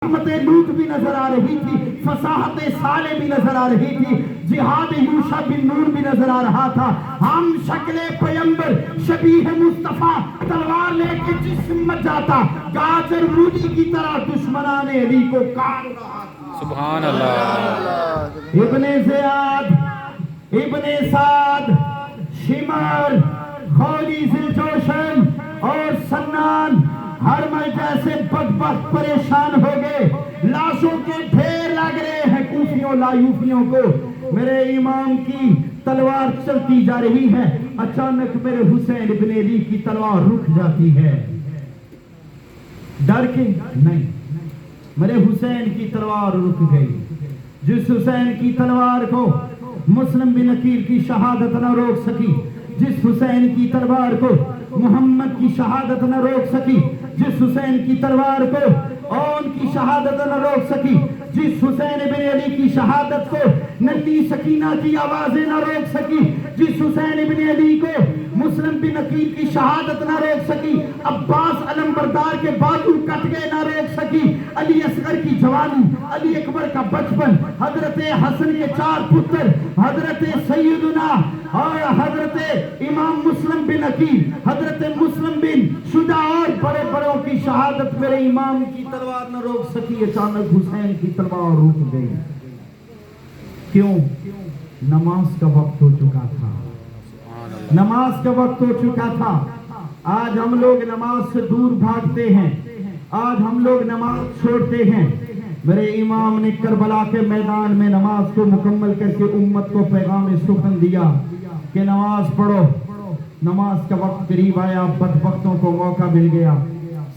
حکمت لوط بھی نظر آ رہی تھی، فصاحت صالح بھی نظر آ رہی تھی، جہاد یوشع بن نون بھی نظر آ رہا تھا۔ ہم شکل پیمبر شبیہ مصطفیٰ تلوار لے کے جسم مت جاتا، گاجر رودی کی طرح دشمنان علی کو کاٹ رہا تھا۔ سبحان اللہ۔ ابن زیاد، ابن سعد، شمر، خولی ذوالجوشن اور سنان ہرمل جیسے بدبخت پریشان ہو گئے، لاشوں کے ڈھیر لگ رہے ہیں کوفیوں لایوفیوں کو۔ میرے امام کی تلوار چلتی جا رہی ہے، اچانک میرے حسین ابن علی کی تلوار رک جاتی ہے۔ ڈر کے نہیں، میرے حسین کی تلوار رک گئی۔ جس حسین کی تلوار کو مسلم بن عقیل کی شہادت نہ روک سکی، جس حسین کی تلوار کو محمد کی شہادت نہ روک سکی، جس حسین کی تلوار کو اون کی شہادت نہ روک سکی، جس حسین ابن علی کی شہادت کو ننی سکینہ کی آوازیں نہ روک سکی، جس حسین ابن علی کو مسلم بن عقیل کی شہادت نہ روک سکی، عباس علمبردار کے بازو کٹ گئے نہ روک سکی، علی اصغر کی جوانی، علی اکبر کا بچپن، حضرت حسن کے 4 پتر، حضرت سیدنا اور حضرت امام مسلم بن عقیل، حضرت مسلم بن شجاع اور بڑے بڑوں کی شہادت میرے امام کی تلوار نہ روک سکی۔ اچانک حسین کی تلوار رک گئی۔ کیوں؟ نماز کا وقت ہو چکا تھا، نماز کا وقت ہو چکا تھا۔ آج ہم لوگ نماز سے دور بھاگتے ہیں، آج ہم لوگ نماز چھوڑتے ہیں۔ میرے امام نے کربلا کے میدان میں نماز کو مکمل کر کے امت کو پیغام سخن دیا کہ نماز پڑھو۔ نماز کا وقت قریب آیا، بدبختوں کو موقع مل گیا۔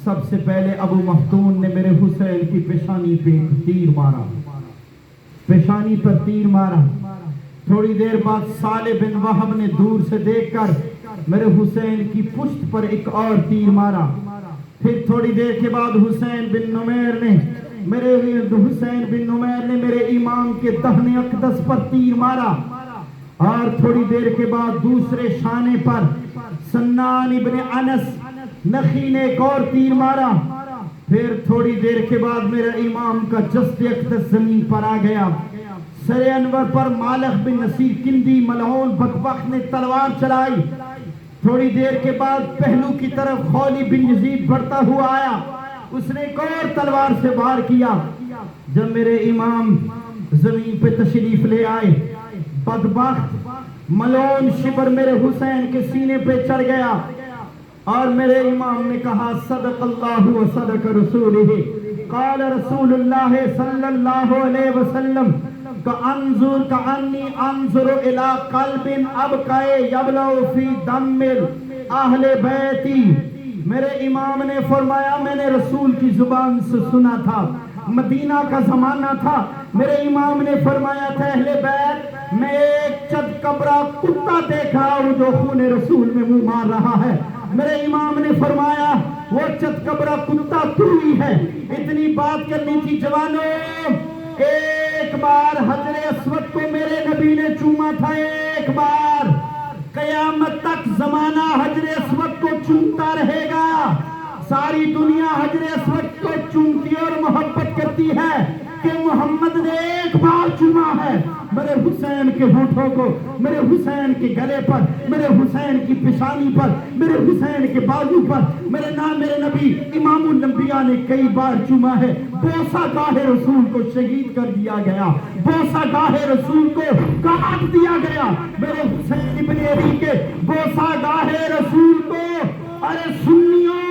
سب سے پہلے ابو مختون نے میرے حسین کی پیشانی پہ تیر مارا، پیشانی پر تیر مارا۔ تھوڑی دیر بعد صالح بن وہب نے دور سے دیکھ کر میرے حسین کی پشت پر ایک اور تیر مارا۔ پھر تھوڑی دیر کے بعد حسین بن نمیر نے میرے امام کے دہنے اقدس پر تیر مارا، اور تھوڑی دیر کے بعد دوسرے شانے پر سنان ابن انس نخی نے ایک اور تیر مارا۔ پھر تھوڑی دیر کے بعد میرے امام کا جسد اقدس زمین پر آ گیا۔ سر انور پر مالک بن نصیر کندی ملعون بدبخت نے تلوار چلائی۔ تھوڑی دیر کے بعد پہلو کی طرف خولی بن یزید بڑھتا ہوا آیا، اس نے ایک اور تلوار سے وار کیا۔ جب میرے امام زمین پہ تشریف لے آئے، بدبخت ملعون شبر میرے حسین کے سینے پہ چڑھ گیا، اور میرے امام نے کہا صدق اللہ و صدق رسولہ، قال رسول اللہ صلی اللہ علیہ وسلم کأنی انظر الى قلب ابقائے یبلع فی دم اہل بیتی۔ میرے امام نے فرمایا، میں نے رسول کی زبان سے سنا تھا، مدینہ کا زمانہ تھا، میرے امام نے فرمایا تھا اہل بیت میں ایک چد کبرا کتا دیکھ رہا ہوں جو خون رسول میں منہ مار رہا ہے۔ میرے امام نے فرمایا وہ چد کبرا کتا تو ہی ہے۔ اتنی بات کرنی تھی جوانوں، ایک بار حجر اسود کو میرے نبی نے چوما تھا، ایک بار۔ قیامت تک زمانہ حجر اسود کو چومتا رہے گا۔ ساری دنیا حجر اسود کو چومتی اور محبت کرتی ہے کہ محمد نے ایک بار چوما ہے۔ میرے حسین کے ہونٹوں کو، میرے حسین کے گلے پر، میرے حسین کی پیشانی پر، میرے حسین کے بازو پر میرے نبی امام الانبیاء نے کئی بار چوما ہے۔ بوسہ گاہ رسول کو شہید کر دیا گیا، بوسہ گاہ رسول کو کاٹ دیا گیا۔ میرے حسین ابن علی کے بوسہ گاہ رسول کو ارے سنیوں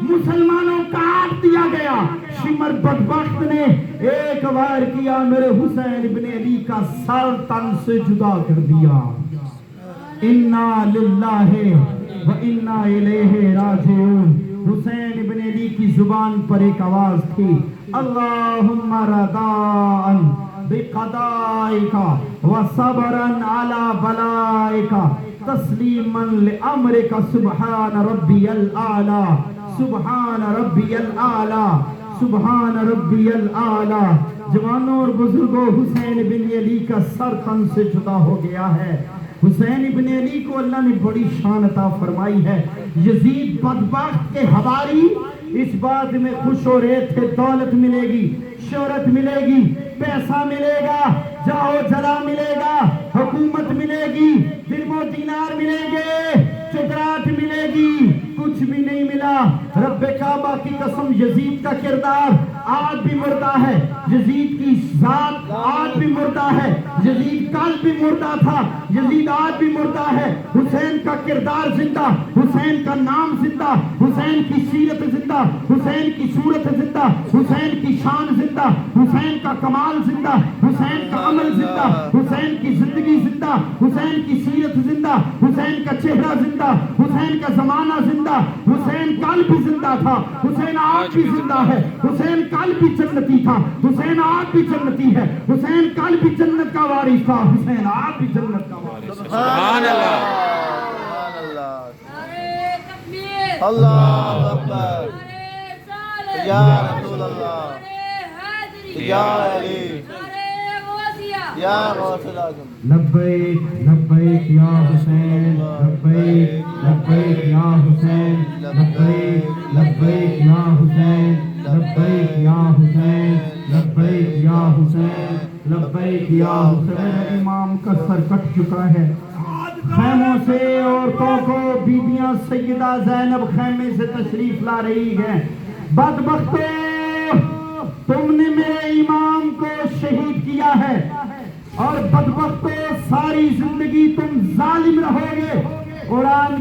مسلمانوں کاٹ دیا گیا۔ شمر بدبخت نے ایک وار کیا، میرے حسین ابن علی کا سر تن سے جدا کر دیا۔ انا للہ و انا الیہ راجعون۔ حسین ابن علی کی زبان پر ایک آواز تھی، اللہم رداء بقضائک و صبرا علی بلائک تسلیما لامرک سبحان ربی الاعلی، سبحان ربی الاعلی، سبحان ربی الاعلی۔ جوانوں اور بزرگوں، حسین بن علی کا سر تن سے جدا ہو گیا ہے۔ حسین ابن علی کو اللہ نے بڑی شان عطا فرمائی ہے۔ یزید بدبخت کے حواری اس بات میں خوش ہو رہے تھے دولت ملے گی، شہرت ملے گی، پیسہ ملے گا، جاؤ جلا ملے گا، حکومت ملے گی، درم و دینار ملیں گے، چکراٹ ملے گی، کچھ بھی نہیں ملا۔ رب کعبہ کی قسم، یزید کا کردار آج بھی مردہ ہے، یزید کی ذات آج بھی مردہ ہے، یزید کل بھی مردہ تھا، یزید آج بھی مردہ ہے۔ حسین کا کردار زندہ، حسین کا نام زندہ، حسین کی سیرت زندہ، حسین کی صورت زندہ، حسین کی شان زندہ، حسین کا کمال زندہ، حسین کا عمل زندہ، حسین کی زندگی زندہ، حسین کی سیرت زندہ، حسین کا چہرہ زندہ، حسین کا زمانہ زندہ۔ حسین کل بھی زندہ تھا، حسین آج بھی زندہ ہے، حسین کل بھی جنتی تھا، حسین آج بھی جنتی ہے، حسین کل بھی جنت کا وارث تھا، حسین آج بھی جنت کا وارث ہے۔ سبحان اللہ، سبحان اللہ، نعرہ تکبیر، اللہ اکبر، نعرہ یا رسالت، رسول اللہ، نعرہ حیدری، یا علی، نعرہ غوثیہ، یا غوث الاعظم۔ لبیک لبیک یا حسین، لبیک لبیک یا حسین، لبیک لبیک یا حسین، لبیک یا حسین، لبیک یا حسین، لبیک یا حسین۔ امام کا سر کٹ چکا ہے، خیموں سے عورتوں کو بیبیاں سیدہ زینب خیمے سے تشریف لا رہی ہیں۔ بدبختو، تم نے میرے امام کو شہید کیا ہے، اور بدبختو ساری زندگی تم ظالم رہو گے۔ قرآن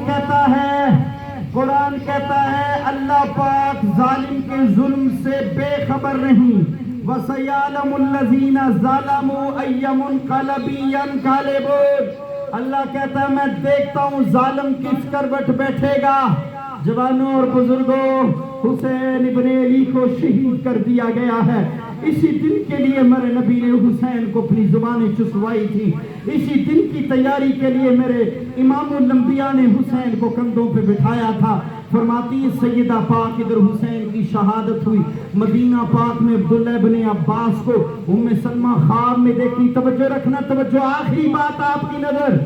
کہتا ہے اللہ پاک ظالم کے ظلم سے بے خبر نہیں۔ وَسَيَعْلَمُ الَّذِينَ ظَلَمُوا أَيَّ مُنْقَلَبٍ يَنْقَلِبُونَ۔ اللہ کہتا ہے میں دیکھتا ہوں ظالم کس کروٹ بیٹھے گا۔ جوانوں اور بزرگوں، حسین ابن علی کو شہید کر دیا گیا ہے۔ اسی دن کے لیے میرے نبی نے حسین کو اپنی زبانیں چسوائی تھی، اسی دن کی تیاری کے لیے میرے امام الانبیاء نے حسین کو کندھوں پہ بٹھایا تھا۔ فرماتی ہے سیدہ پاک ادھر حسین کی شہادت ہوئی، مدینہ پاک میں عبداللہ بن عباس کو ام سلمہ خواب میں دیکھی۔ توجہ رکھنا، توجہ، آخری بات آپ کی نظر،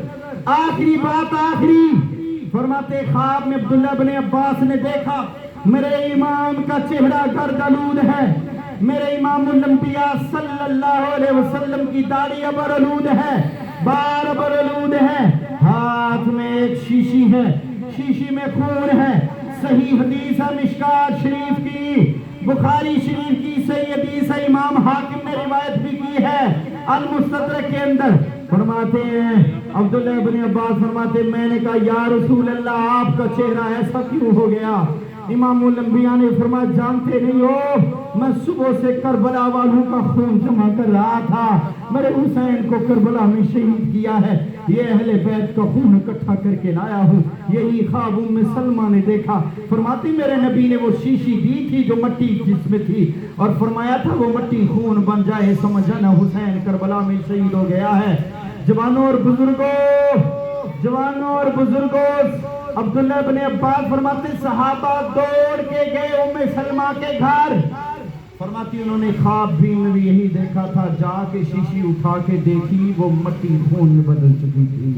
آخری بات، آخری۔ فرماتے خواب میں عبداللہ بن عباس نے دیکھا میرے امام کا چہرہ گرد آلود ہے، میرے امام الانبیاء صلی اللہ علیہ وسلم کی داڑھی ابر آلود ہے، بال ابر آلود ہے، ہاتھ میں ایک شیشی ہے، شیشی میں خون ہے۔ صحیح حدیث ہے مشکات شریف کی، بخاری شریف کی صحیح حدیث ہے، امام حاکم نے روایت بھی کی ہے المستدرک کے اندر۔ فرماتے ہیں عبداللہ بن عباس فرماتے ہیں میں نے کہا یا رسول اللہ آپ کا چہرہ ایسا کیوں ہو گیا؟ امام الانبیاء نے فرمایا جانتے نہیں ہو میں صبح سے کربلا والوں کا خون جمع کر رہا تھا، میرے حسین کو کربلا میں شہید کیا ہے، یہ اہل بیت کا خون اکٹھا کر کے لایا ہوں۔ یہی خواب ام سلمہ نے دیکھا۔ فرماتی میرے نبی نے وہ شیشی دی تھی جو مٹی جس میں تھی، اور فرمایا تھا وہ مٹی خون بن جائے، سمجھا نا حسین کربلا میں شہید ہو گیا ہے۔ جوانوں اور بزرگوں، عبداللہ بن عباس فرماتے صحابہ دوڑ کے گئے ام سلمہ کے گھر۔ فرماتی انہوں نے خواب بھی میں بھی یہی دیکھا تھا، جا کے شیشی اٹھا کے دیکھی وہ مٹی خون میں بدل چکی تھی،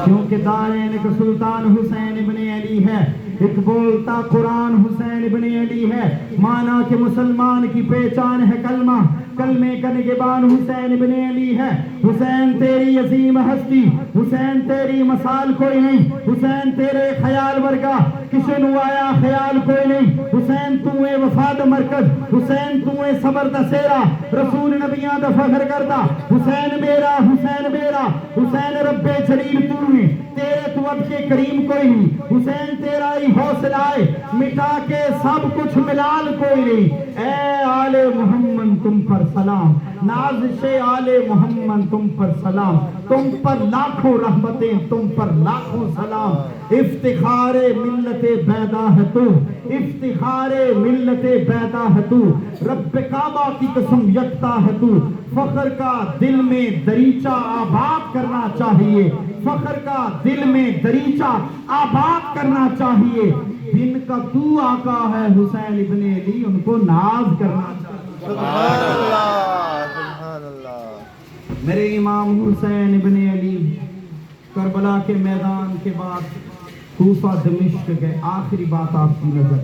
کیونکہ دارین کا سلطان حسین ابن علی ہے۔ ایک بولتا قرآن حسین ابن علی ہے، مانا کہ مسلمان کی پہچان ہے کلمہ، کلمے کا نگہبان حسین ابن علی ہے۔ حسین تیری عظیم ہستی، حسین تیری مثال کوئی نہیں، حسین تیرے خیال ورگا کسی نو آیا خیال کوئی نہیں، حسین تو اے وفاد مرکز، حسین تو اے صبر دا سیرا، رسول نبیاں دا فخر کردا، حسین میرا، حسین میرا، حسین رب جلیل تو نے، تیرے تو اب کے کریم کوئی نہیں، حسین تیرا ہی حوصلہ ہے، مٹا کے سب کچھ ملال کوئی نہیں۔ اے آل محمد تم پر سلام، نازش آل محمد تم پر سلام، تم پر لاکھوں رحمتیں، تم پر لاکھوں سلام۔ افتخار ملت بیدا ہے تو، افتخار ملت بیدا ہے تو، رب کعبہ کی قسم یکتا ہے تو، فخر کا دل میں دریچہ آباد کرنا چاہیے، فخر کا دل میں دریچہ آباد کرنا چاہیے۔ جن کا تو آقا ہے حسین ابن علی ان کو ناز کرنا چاہیے۔ سبحان اللہ، سبحان اللہ۔ میرے امام حسین ابن علی کربلا کے میدان کے بعد کوفہ دمشق گئے۔ آخری بات آپ کی نظر،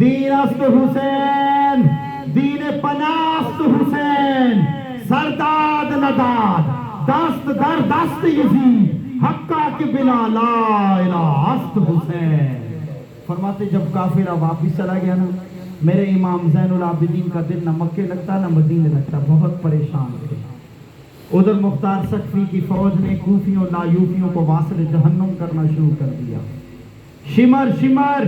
دین است حسین، دین پناست حسین، سرداد نداد دست در دست یزید، حقا کے بنا لا الہ است حسین۔ فرماتے جب قافلہ واپس چلا گیا نا، میرے امام زین العابدین کا دل نہ مکے لگتا نہ مدینے لگتا، بہت پریشان تھے۔ ادھر مختار سقفی کی فوج نے کوفیوں لایوفیوں کو واصل جہنم کرنا شروع کر دیا۔ شمر شمر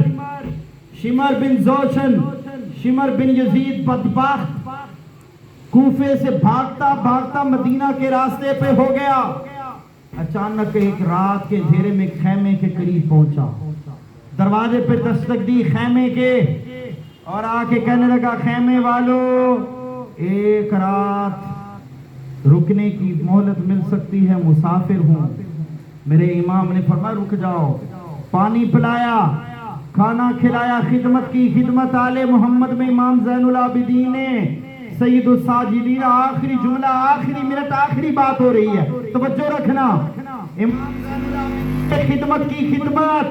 شمر بن زوشن، شمر بن یزید بدبخت کوفے سے بھاگتا بھاگتا مدینہ کے راستے پہ ہو گیا۔ اچانک ایک رات کے اندھیرے میں خیمے کے قریب پہنچا، دروازے پہ دستک دی خیمے کے، اور آ کے کہنے لگا خیمے والو ایک رات رکنے کی مہلت مل سکتی ہے، مسافر ہوں۔ میرے امام نے فرمایا رک جاؤ، پانی پلایا، کھانا کھلایا، خدمت کی۔ خدمت آل محمد میں امام زین العابدین نے سید الساجدین، آخری جملہ، آخری منٹ، آخری بات ہو رہی ہے، توجہ رکھنا۔ امام زین العابدین نے خدمت کی، خدمت،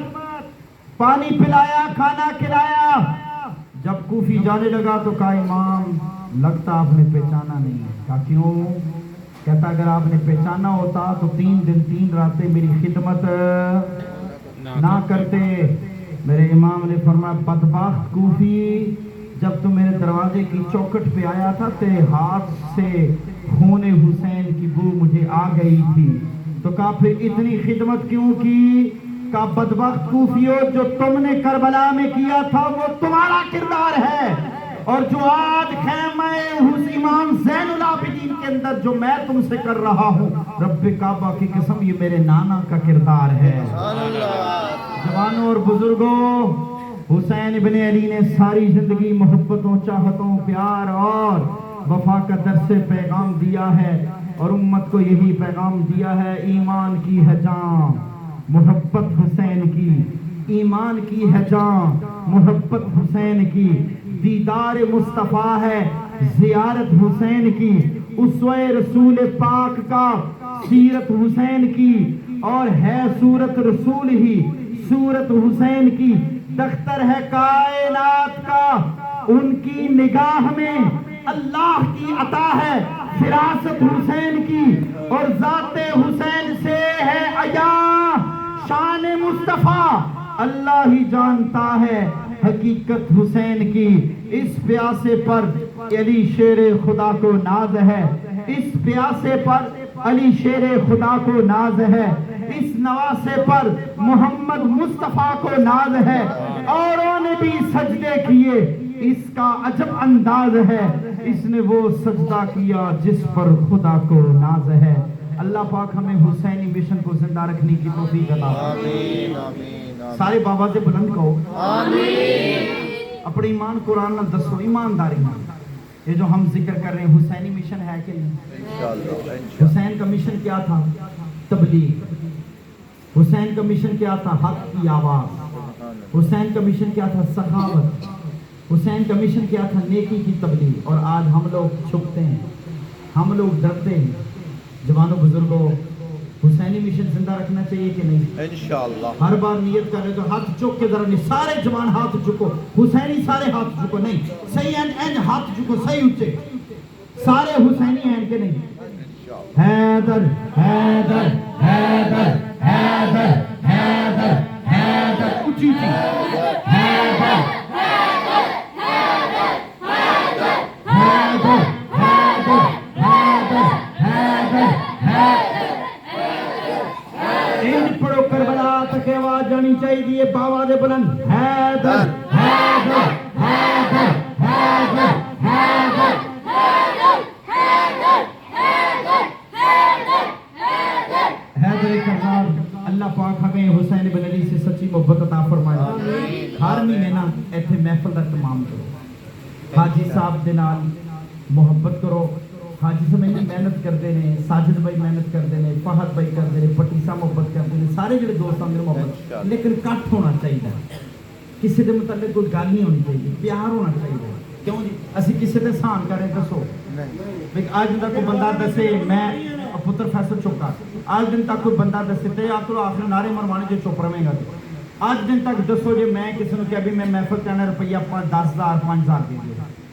پانی پلایا، کھانا کھلایا۔ جب کوفی جانے لگا تو کہا امام لگتا آپ نے پہچانا نہیں ہے۔ کہا کیوں؟ کہتا اگر آپ نے پہچانا ہوتا تو 3 دن 3 راتیں میری خدمت نہ کرتے۔ میرے امام نے فرمایا بدبخت کوفی، جب تو میرے دروازے کی چوکٹ پہ آیا تھا تیرے ہاتھ سے خون حسین کی بو مجھے آ گئی تھی، تو کہا پھر اتنی خدمت کیوں کی؟ کہا بدبخت کوفیو، جو تم نے کربلا میں کیا تھا وہ تمہارا کردار ہے، اور جو آج خیمہ امام زین العابدین کے اندر جو میں تم سے کر رہا ہوں، رب کعبہ کی قسم یہ میرے نانا کا کردار ہے۔ جوانوں اور بزرگوں، حسین ابن علی نے ساری زندگی محبتوں، چاہتوں، پیار اور وفا کا درس پیغام دیا ہے، اور امت کو یہی پیغام دیا ہے، ایمان کی ہے جان محبت حسین کی، ایمان کی ہے جان محبت حسین کی، دیدار مصطفیٰ ہے زیارت حسین کی، اسوہ رسول پاک کا سیرت حسین کی، اور ہے صورت رسول ہی صورت حسین کی، دختر ہے کائنات کا ان کی نگاہ میں اللہ کی عطا ہے فراست حسین کی، اور ذات حسین سے ہے عیا شان مصطفیٰ، اللہ ہی جانتا ہے حقیقت حسین کی۔ اس پیاسے پر علی شیر خدا کو ناز ہے، اس پیاسے پر علی شیر خدا کو ناز ہے، اس نواسے پر محمد مصطفیٰ کو ناز ہے، اوروں نے بھی سجدے کیے، اس کا عجب انداز ہے، اس نے وہ سجدہ کیا جس پر خدا کو ناز ہے۔ اللہ پاک ہمیں حسینی مشن کو زندہ رکھنے کی توفیق عطا فرمائے۔ سارے بابا سے بلند کہو آمین۔ اپنے ایمان قرآن نہ دسو، ایمانداری نہ، یہ جو ہم ذکر کر رہے ہیں حسینی مشن ہے کہ نہیں؟ حسین کا مشن کیا تھا؟ تبلیغ۔ حسین کا مشن کیا تھا؟ حق کی آواز۔ حسین کا مشن کیا تھا؟ سخاوت۔ حسین کا مشن کیا تھا؟ نیکی کی تبلیغ۔ اور آج ہم لوگ چھپتے ہیں، ہم لوگ ڈرتے ہیں۔ جوانوں بزرگوں، حسینی مشن زندہ رکھنا چاہیے کہ نہیں؟ انشاءاللہ۔ ہر بار نیت کرے تو ہاتھ چک کے ذرا نہیں، سارے جوان ہاتھ چکو، حسینی سارے ہاتھ چکو، نہیں صحیح این ہاتھ چکو، صحیح اونچے، سارے حسینی ہیں کہ نہیں؟ حیدر حیدر حیدر حیدر حیدر حیدر، اونچی تھی حیدر کے آواز جانی چاہیے، باواز بلند حیدر حیدر حیدر حیدر حیدر حیدر کرار۔ اللہ پاک ہمیں حسین بن علی سے سچی محبت عطا فرمائے۔ ہر مہینے نا ایتھے محفل کا اہتمام کرو، حاجی صاحب دے نال محبت کرو۔ حاجی صاحب میں محنت کرتے ہیں، ساجد بھائی محنت کرتے ہیں، فہد بھائی کرتے ہیں، پٹیسا محبت کرتے ہیں، سارے جڑے دوست ہیں محبت، لیکن کٹ ہونا چاہیے، کسی دے متعلق کوئی گل نہیں ہونی چاہیے، پیار ہونا چاہیے۔ کیوں جی اسی کسی دے سان کریں دسو، آج دن تک کوئی بندہ دسے میں پتر فیصل چکا، آج دن تک کوئی بندہ دسے تے آپ کو آخر نعرے مروانے جو چپ رہے گا، ਅੱਜ ਦਿਨ ਤੱਕ ਦੱਸੋ ਜੇ ਮੈਂ ਕਿਸੇ ਨੂੰ ਕਿਹਾ ਵੀ ਮੈਂ ਮਹਿਫਲ ਕਰਨਾ ਰੁਪਈਆ 10,000 5,000 ਦੇ ਦਿਓ,